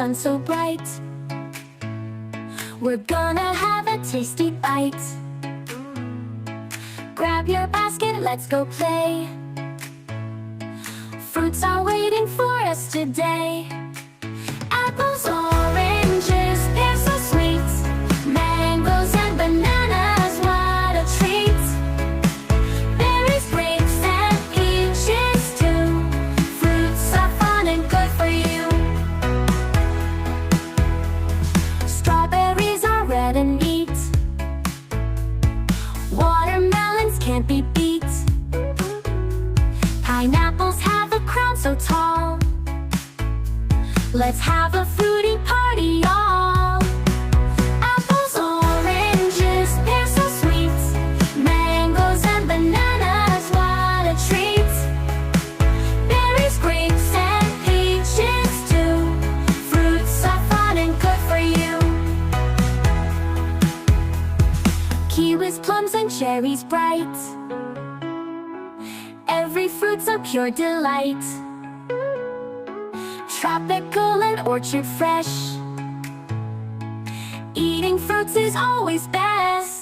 sun so bright. We're gonna have a tasty bite. Grab your basket, let's go play. Fruits are waiting for us today. Apples, oranges, pears so sweet. Mangoes and bananas, what a treat. Berries, grapes and peaches too. Fruits are fun and good for you. Strawberries are red and neat. Watermelons can't be beat. Pineapples have a crown so tall. Let's have a fruity party, y'all. Apples, oranges, pears so sweet. Mangoes and bananas, what a treat. Berries, grapes and peaches too. Fruits are fun and good for you. Kiwis, plums and cherries bright. Every fruit's a pure delight. Tropical and orchard fresh. Eating fruits is always best.